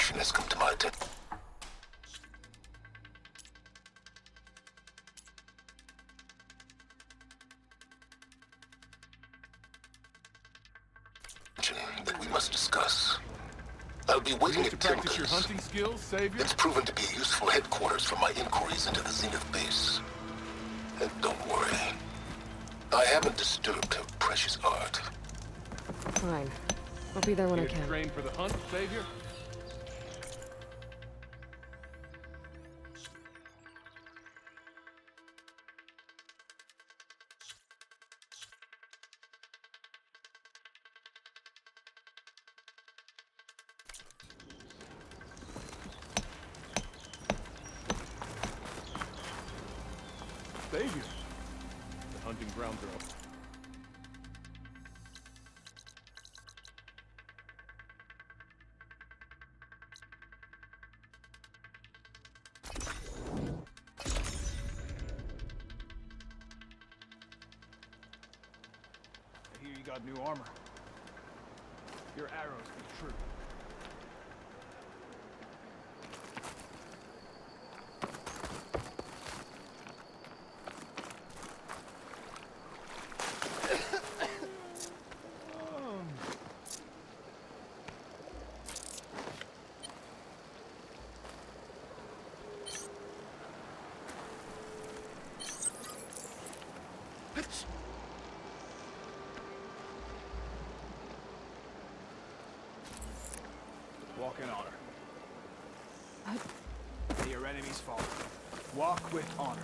information has come to my attention. That we must discuss. I'll be waiting at to practice your Tilda's. hunting skills, Savior? It's proven to be a useful headquarters for my inquiries into the Zenith base. And don't worry, I haven't disturbed her precious art. Fine. I'll be there when I Here to can. train for the hunt, Savior? Savior? The hunting grounds are open. I hear you got new armor. Your arrows be true. Walk in honor. May your enemies fall. Walk with honor.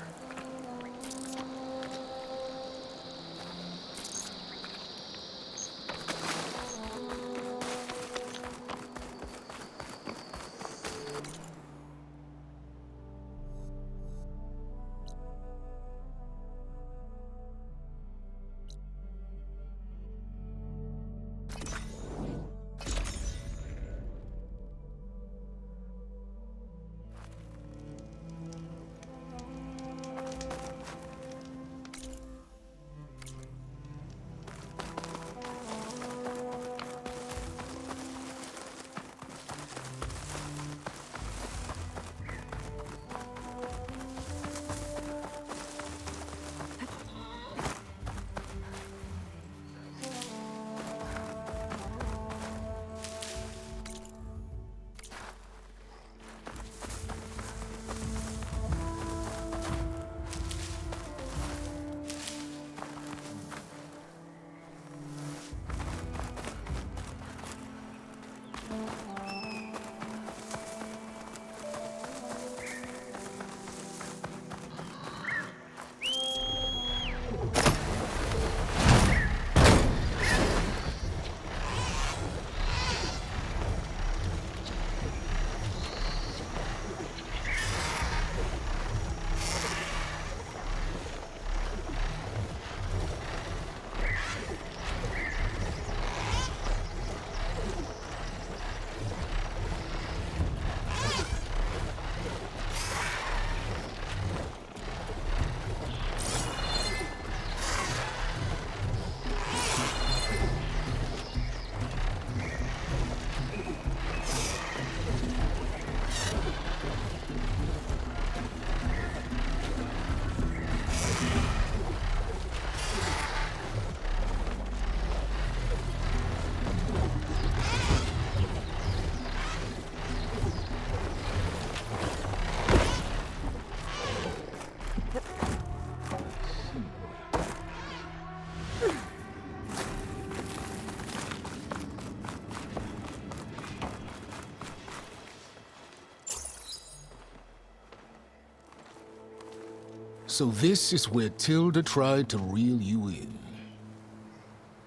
So this is where Tilda tried to reel you in.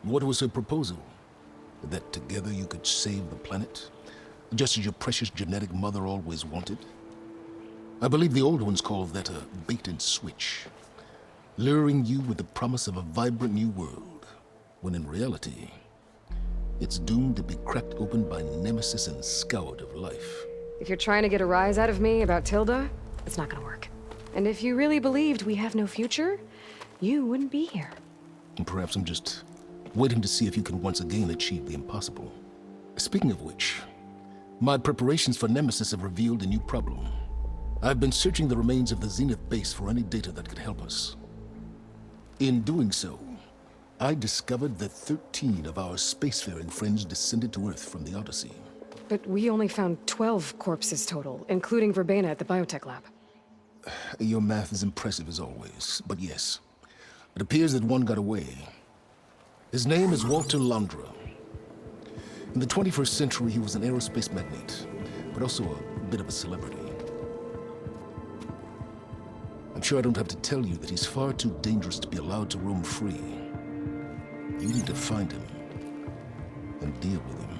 What was her proposal? That together you could save the planet? Just as your precious genetic mother always wanted? I believe the old ones called that a bait and switch. Luring you with the promise of a vibrant new world, when in reality, it's doomed to be cracked open by nemesis and scoured of life. If you're trying to get a rise out of me about Tilda, it's not gonna work. And if you really believed we have no future, you wouldn't be here. And perhaps I'm just waiting to see if you can once again achieve the impossible. Speaking of which, My preparations for Nemesis have revealed a new problem. I've been searching the remains of the Zenith base for any data that could help us. In doing so, I discovered that 13 of our spacefaring friends descended to Earth from the Odyssey. But we only found 12 corpses total, including Verbena at the biotech lab. Your math is impressive as always, but yes. It appears that one got away. His name is Walter Londra. In the 21st century, he was an aerospace magnate, but also a bit of a celebrity. I'm sure I don't have to tell you that he's far too dangerous to be allowed to roam free. You need to find him and deal with him.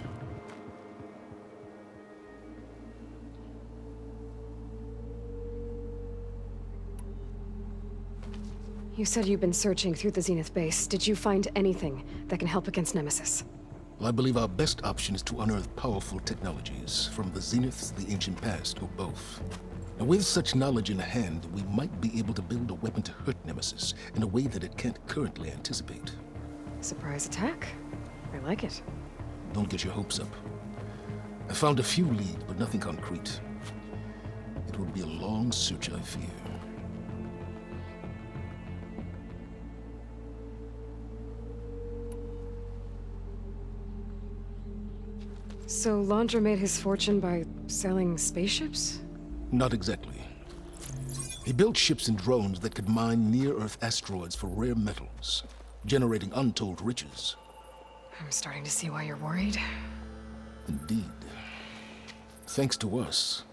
You said you've been searching through the Zenith base. Did you find anything that can help against Nemesis? Well, I believe our best option is to unearth powerful technologies from the Zeniths, the ancient past, or both. Now, with such knowledge in hand, we might be able to build a weapon to hurt Nemesis in a way that it can't currently anticipate. Surprise attack? I like it. Don't get your hopes up. I found a few leads, but nothing concrete. It will be a long search, I fear. So Londra made his fortune by selling spaceships? Not exactly. He built ships and drones that could mine near-Earth asteroids for rare metals, generating untold riches. I'm starting to see why you're worried. Indeed. Thanks to us,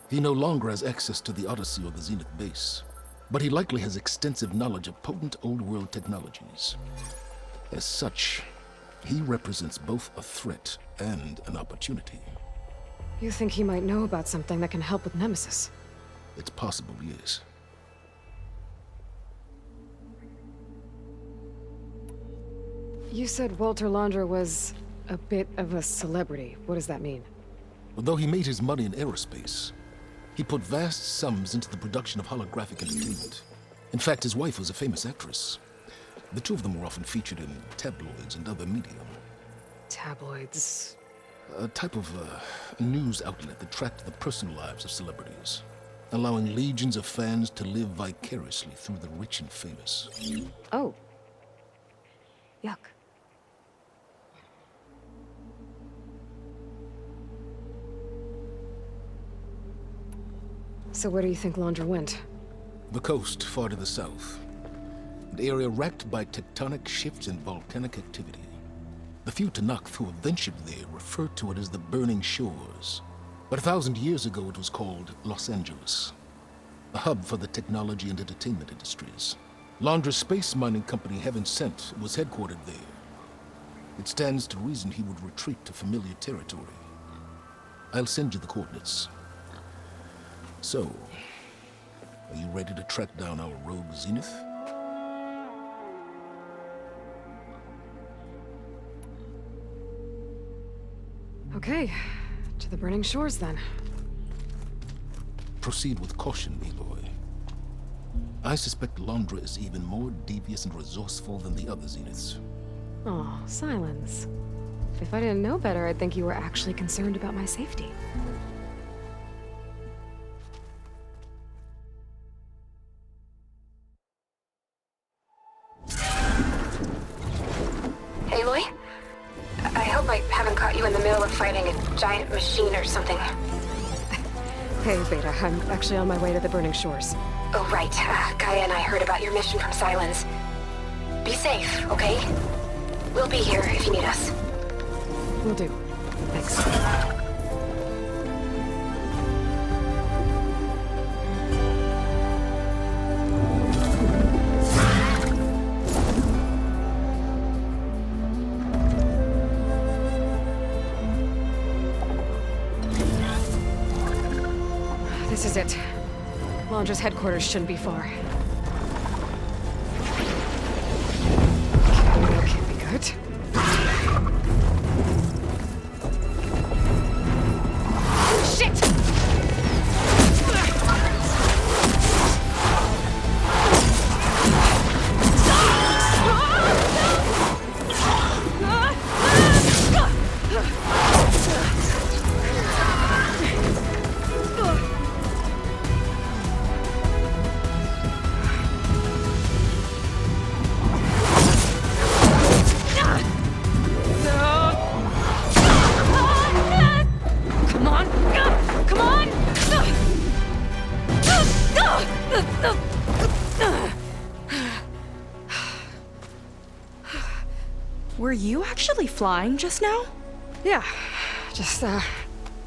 he no longer has access to the Odyssey or the Zenith base, but he likely has extensive knowledge of potent old-world technologies. As such, he represents both a threat and an opportunity. You think he might know about something that can help with Nemesis? It's possible, yes. You said Walter Londra was a bit of a celebrity. What does that mean? Although he made his money in aerospace, he put vast sums into the production of holographic entertainment. In fact, his wife was a famous actress. The two of them were often featured in tabloids and other media. Tabloids? A type of news outlet that tracked the personal lives of celebrities, allowing legions of fans to live vicariously through the rich and famous. Oh. Yuck. So where do you think Londra went? The coast, far to the south. An area racked by tectonic shifts and volcanic activity. The few Tenakth who have ventured there refer to it as the Burning Shores. But 1,000 years ago it was called Los Angeles, a hub for the technology and entertainment industries. Londra's space mining company, Heaven Sent, was headquartered there. It stands to reason he would retreat to familiar territory. I'll send you the coordinates. So, are you ready to track down our rogue Zenith? Okay, to the Burning Shores then. Proceed with caution, Aloy. I suspect Londra is even more devious and resourceful than the other Zeniths. Oh, Silence. If I didn't know better, I'd think you were actually concerned about my safety. Aloy? I hope I haven't caught you in the middle of fighting a giant machine or something. Hey, Beta, I'm actually on my way to the Burning Shores. Oh, right. Gaia and I heard about your mission from Silence. Be safe, okay? We'll be here if you need us. Will do. Thanks. This is it. Londra's headquarters shouldn't be far. That can't be good. Shit! Were you actually flying just now? Yeah, just,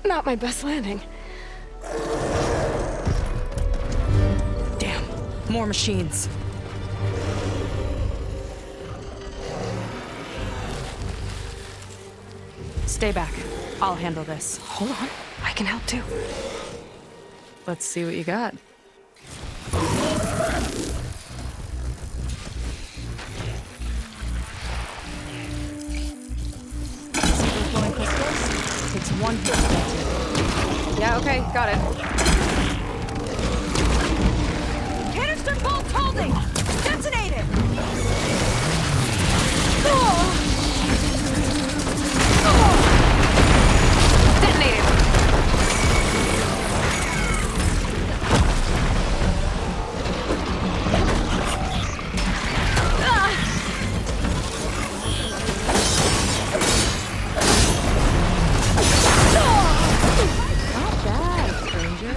not my best landing. Damn, more machines. Stay back. I'll handle this. Hold on, I can help too. Let's see what you got. Silver-flowing crystals? Takes one hit to get to. Yeah, okay, got it. Canister bolts holding! Detonate it! Detonated! Not bad, stranger.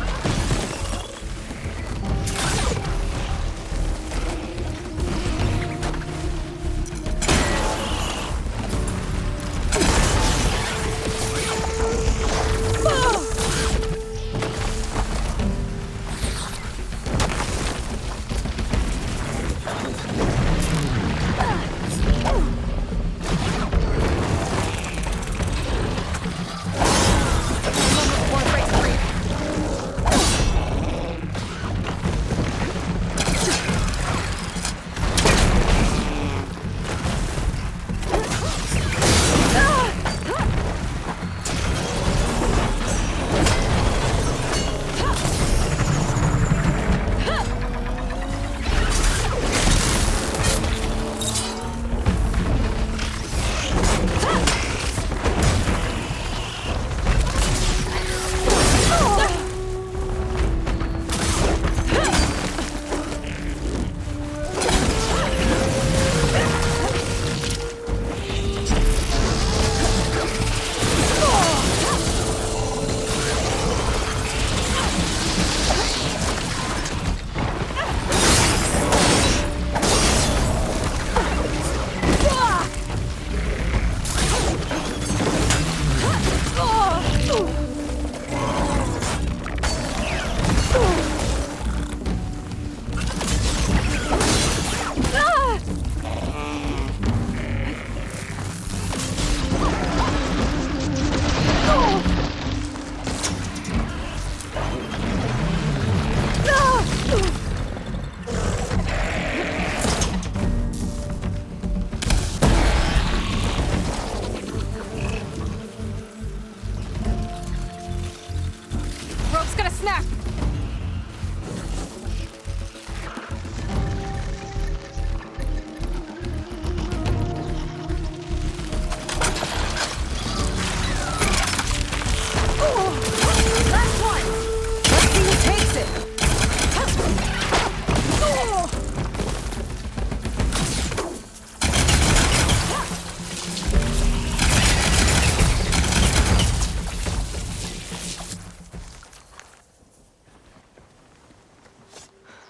Rope's gonna snap! Last one! Let's see who takes it!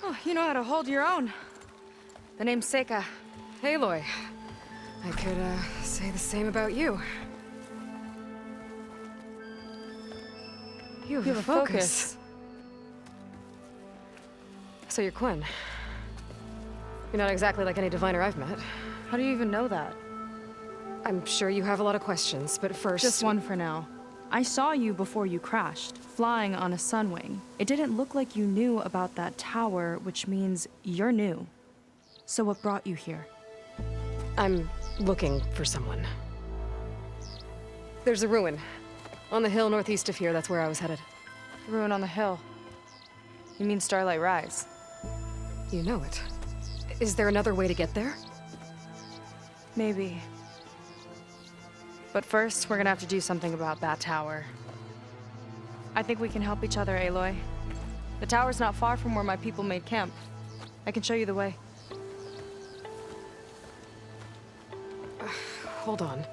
Oh, you know how to hold your own. The name's Seika. Aloy. I could, say the same about you. You have a focus. So you're Quinn. You're not exactly like any diviner I've met. How do you even know that? I'm sure you have a lot of questions, but first... Just one for now. I saw you before you crashed, flying on a Sunwing. It didn't look like you knew about that tower, which means you're new. So what brought you here? I'm looking for someone. There's a ruin. On the hill northeast of here, that's where I was headed. Ruin on the hill. You mean Starlight Rise? You know it. Is there another way to get there? Maybe. But first, we're gonna have to do something about that tower. I think we can help each other, Aloy. The tower's not far from where my people made camp. I can show you the way. Hold on.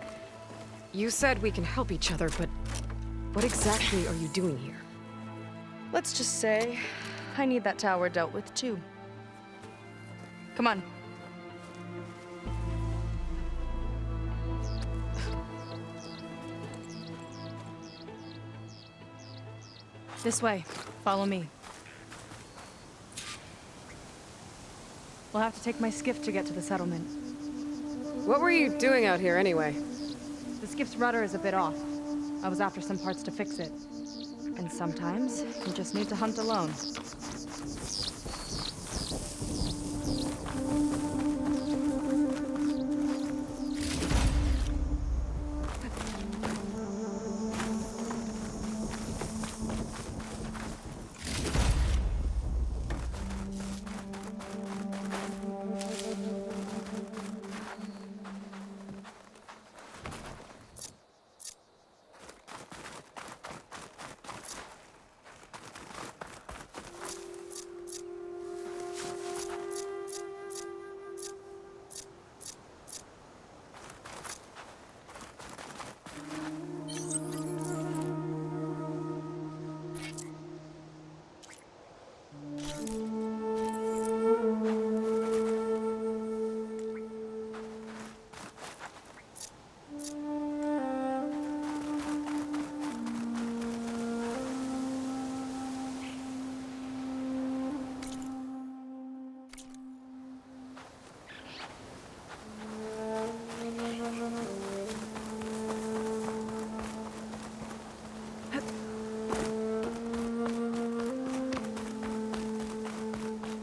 You said we can help each other, but what exactly are you doing here? Let's just say, I need that tower dealt with too. Come on. This way. Follow me. We'll have to take my skiff to get to the settlement. What were you doing out here anyway? The skiff's rudder is a bit off. I was after some parts to fix it. And sometimes, you just need to hunt alone.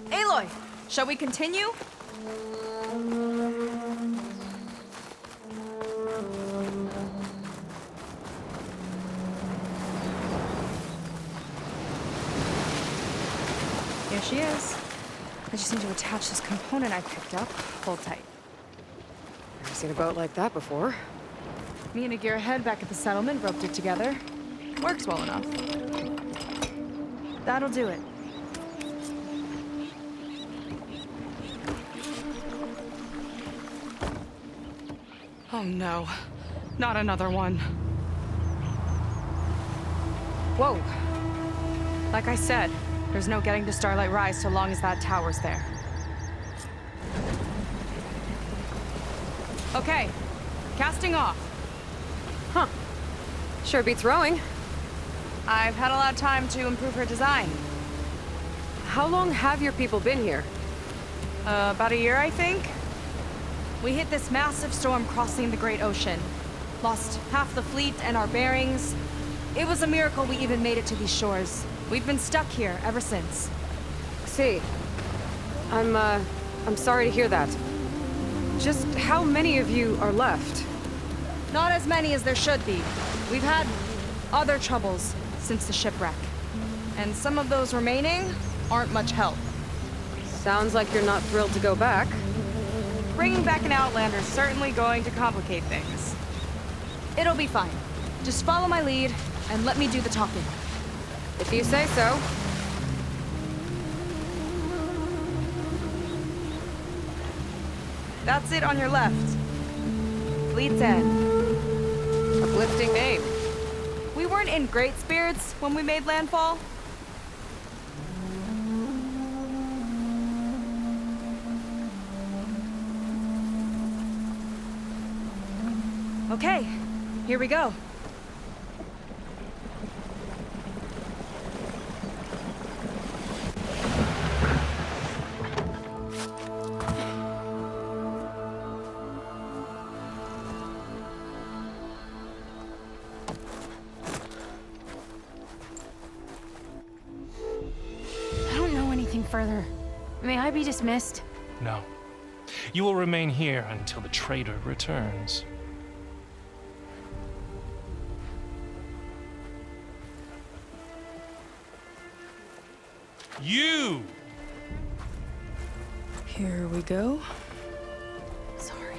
Aloy, shall we continue? Here she is. I just need to attach this component I picked up. Hold tight. Never seen a boat like that before. Me and a gearhead back at the settlement roped it together. Works well enough. That'll do it. Oh no, not another one. Whoa. Like I said, there's no getting to Starlight Rise so long as that tower's there. Okay, casting off. Huh. Sure beats rowing. I've had a lot of time to improve her design. How long have your people been here? About a year, I think. We hit this massive storm crossing the Great Ocean. Lost half the fleet and our bearings. It was a miracle we even made it to these shores. We've been stuck here ever since. See, I'm sorry to hear that. Just how many of you are left? Not as many as there should be. We've had other troubles since the shipwreck. And some of those remaining aren't much help. Sounds like you're not thrilled to go back. Bringing back an Outlander is certainly going to complicate things. It'll be fine. Just follow my lead and let me do the talking. If you say so. That's it on your left. Fleet's End. Uplifting name. We weren't in great spirits when we made landfall. Okay, here we go. I don't know anything further. May I be dismissed? No. You will remain here until the traitor returns. You! Here we go. Sorry.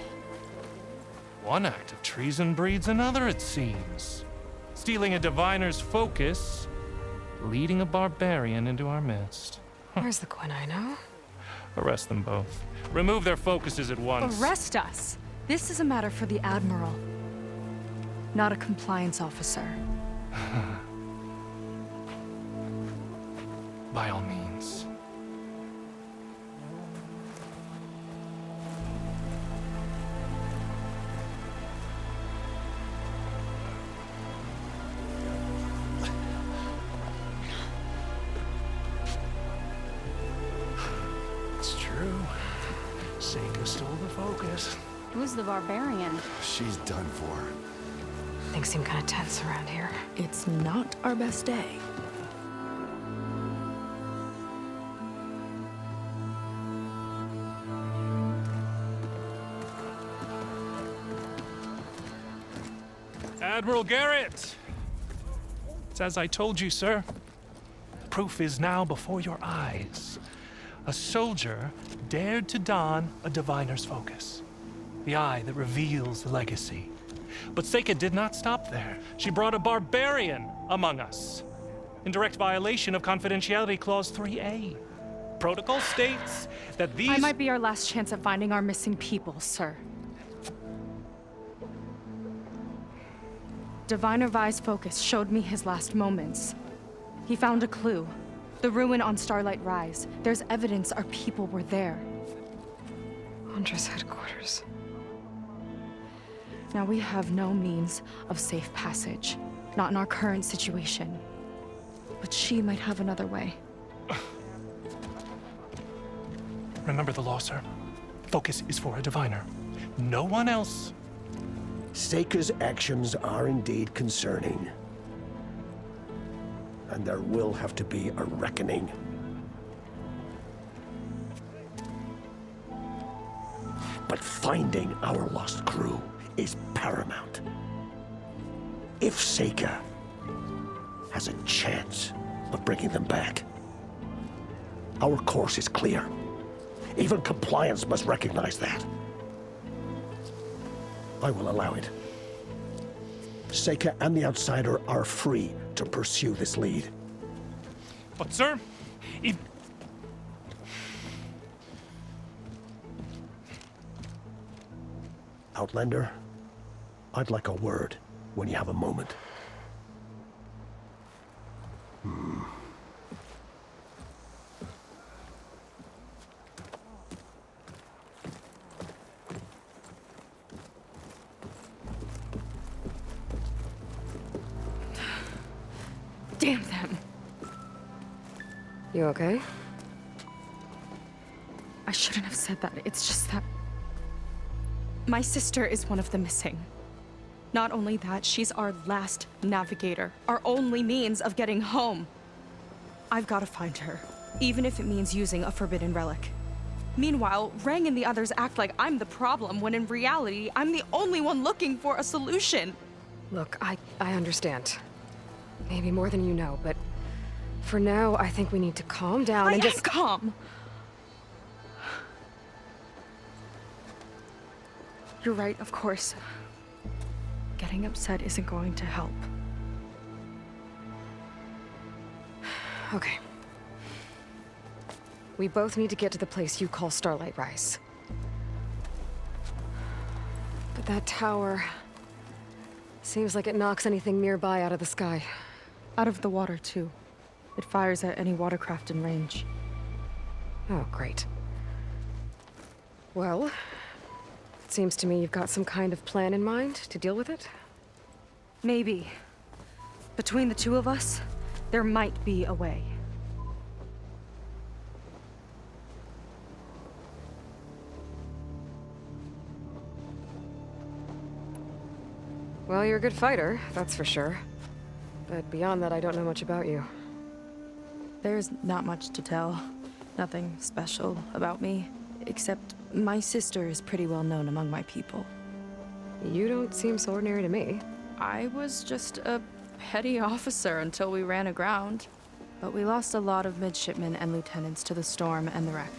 One act of treason breeds another, it seems. Stealing a diviner's focus, leading a barbarian into our midst. Where's the Quinn I know? Arrest them both. Remove their focuses at once. Arrest us! This is a matter for the Admiral, not a compliance officer. By all means. Who's the barbarian? She's done for. Things seem kind of tense around here. It's not our best day. Admiral Garrett! It's as I told you, sir. Proof is now before your eyes. A soldier dared to don a diviner's focus, the eye that reveals the legacy. But Seika did not stop there. She brought a barbarian among us, in direct violation of Confidentiality Clause 3A. Protocol states that these— I might be our last chance at finding our missing people, sir. Diviner Vi's focus showed me his last moments. He found a clue. The ruin on Starlight Rise. There's evidence our people were there. Huntress headquarters. Now we have no means of safe passage. Not in our current situation. But she might have another way. Remember the law, sir. Focus is for a diviner. No one else. Seika's actions are indeed concerning. And there will have to be a reckoning. But finding our lost crew is paramount. If Seika has a chance of bringing them back, our course is clear. Even compliance must recognize that. I will allow it. Seika and the Outsider are free to pursue this lead. But, sir, if— Outlander, I'd like a word when you have a moment. Damn them. You okay? I shouldn't have said that. It's just that my sister is one of the missing. Not only that, she's our last navigator, our only means of getting home. I've got to find her, even if it means using a forbidden relic. Meanwhile, Rang and the others act like I'm the problem, when in reality, I'm the only one looking for a solution. Look, I understand. Maybe more than you know, but for now, I think we need to calm down and just— calm. You're right, of course. Getting upset isn't going to help. Okay. We both need to get to the place you call Starlight Rise. But that tower seems like it knocks anything nearby out of the sky. Out of the water, too. It fires at any watercraft in range. Oh, great. Well, it seems to me you've got some kind of plan in mind to deal with it. Maybe. Between the two of us, there might be a way. Well, you're a good fighter, that's for sure. But beyond that, I don't know much about you. There's not much to tell. Nothing special about me. Except my sister is pretty well known among my people. You don't seem so ordinary to me. I was just a petty officer until we ran aground. But we lost a lot of midshipmen and lieutenants to the storm and the wreck.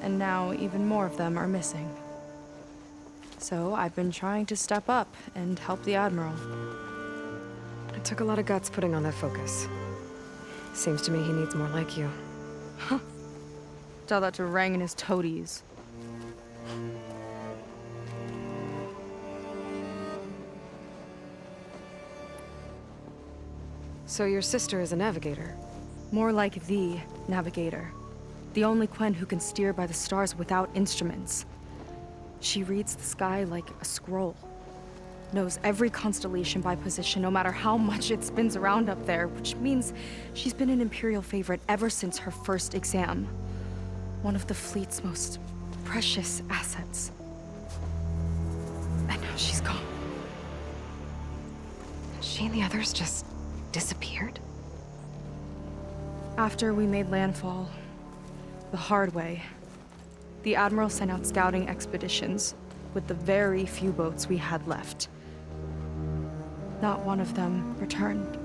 And now even more of them are missing. So I've been trying to step up and help the Admiral. It took a lot of guts putting on that focus. Seems to me he needs more like you. Tell that to Rang and his toadies. So your sister is a navigator? More like the navigator. The only Quen who can steer by the stars without instruments. She reads the sky like a scroll. Knows every constellation by position, no matter how much it spins around up there, which means she's been an Imperial favorite ever since her first exam. One of the fleet's most precious assets. She's gone. She and the others just disappeared? After we made landfall, the hard way, the Admiral sent out scouting expeditions with the very few boats we had left. Not one of them returned.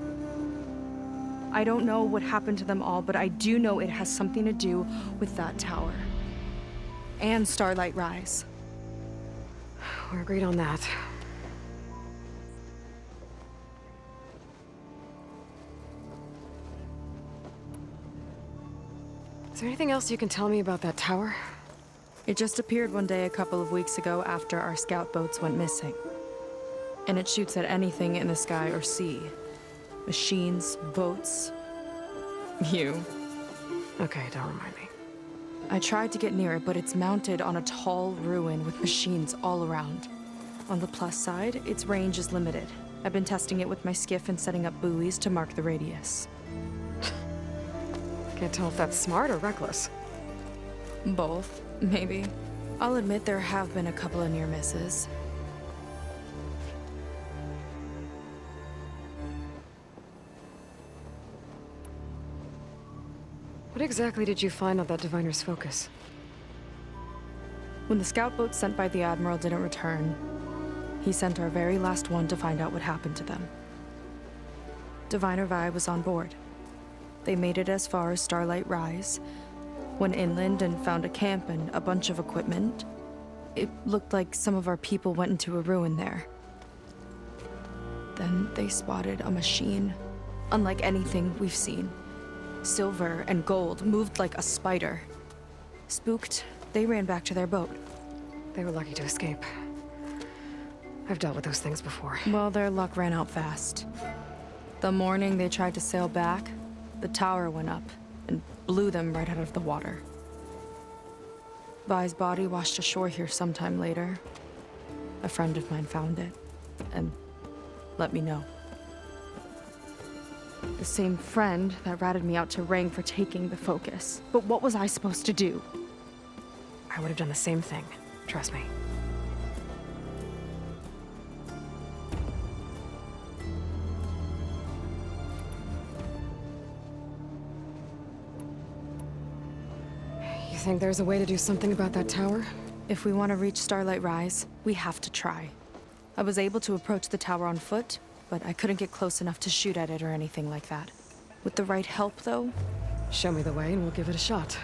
I don't know what happened to them all, but I do know it has something to do with that tower. And Starlight Rise. We're agreed on that. Is there anything else you can tell me about that tower? It just appeared one day a couple of weeks ago after our scout boats went missing. And it shoots at anything in the sky or sea. Machines, boats, you. Okay, don't remind me. I tried to get near it, but it's mounted on a tall ruin with machines all around. On the plus side, its range is limited. I've been testing it with my skiff and setting up buoys to mark the radius. Can't tell if that's smart or reckless. Both, maybe. I'll admit there have been a couple of near misses. What exactly did you find on that Diviner's Focus? When the scout boat sent by the Admiral didn't return, he sent our very last one to find out what happened to them. Diviner Vi was on board. They made it as far as Starlight Rise, went inland and found a camp and a bunch of equipment. It looked like some of our people went into a ruin there. Then they spotted a machine, unlike anything we've seen. Silver and gold, moved like a spider. Spooked, they ran back to their boat. They were lucky to escape. I've dealt with those things before. Well, their luck ran out fast. The morning they tried to sail back, the tower went up and blew them right out of the water. Vi's body washed ashore here sometime later. A friend of mine found it and let me know. The same friend that ratted me out to Rang for taking the Focus. But what was I supposed to do? I would have done the same thing. Trust me. You think there's a way to do something about that tower? If we want to reach Starlight Rise, we have to try. I was able to approach the tower on foot, but I couldn't get close enough to shoot at it or anything like that. With the right help, though, Show me the way and we'll give it a shot.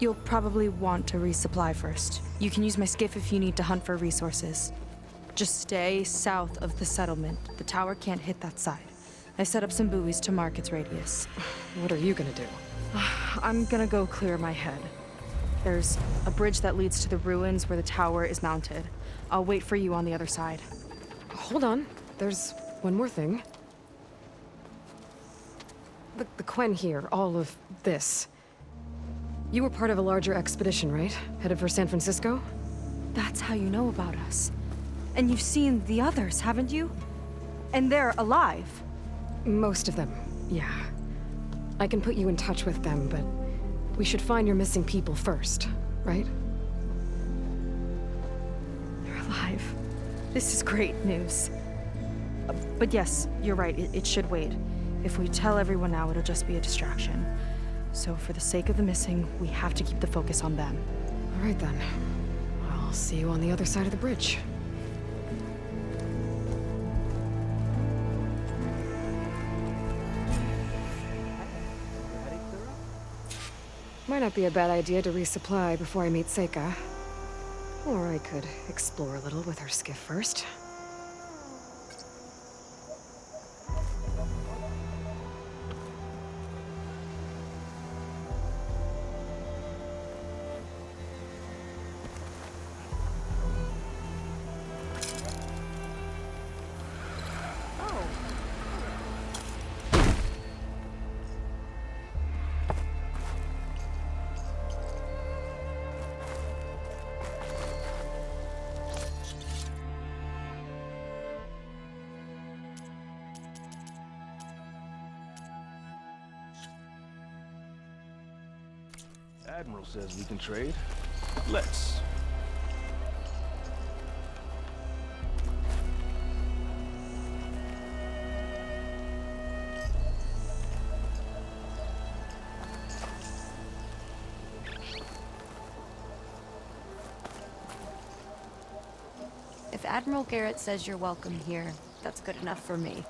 you'll probably want to resupply first. You can use my skiff if you need to hunt for resources. Just stay south of the settlement. The tower can't hit that side. I set up some buoys to mark its radius. What are you gonna do? I'm gonna go clear my head. There's a bridge that leads to the ruins where the tower is mounted. I'll wait for you on the other side. Hold on. There's one more thing. The Quen here, all of this. You were part of a larger expedition, right? Headed for San Francisco? That's how you know about us. And you've seen the others, haven't you? And they're alive. Most of them, yeah. I can put you in touch with them, but we should find your missing people first, right? They're alive. This is great news. But yes, you're right, it should wait. If we tell everyone now, it'll just be a distraction. So for the sake of the missing, we have to keep the focus on them. All right then. I'll see you on the other side of the bridge. Might not be a bad idea to resupply before I meet Seika. Or I could explore a little with her skiff first. Admiral says we can trade. Let's. If Admiral Garrett says you're welcome here, that's good enough for me.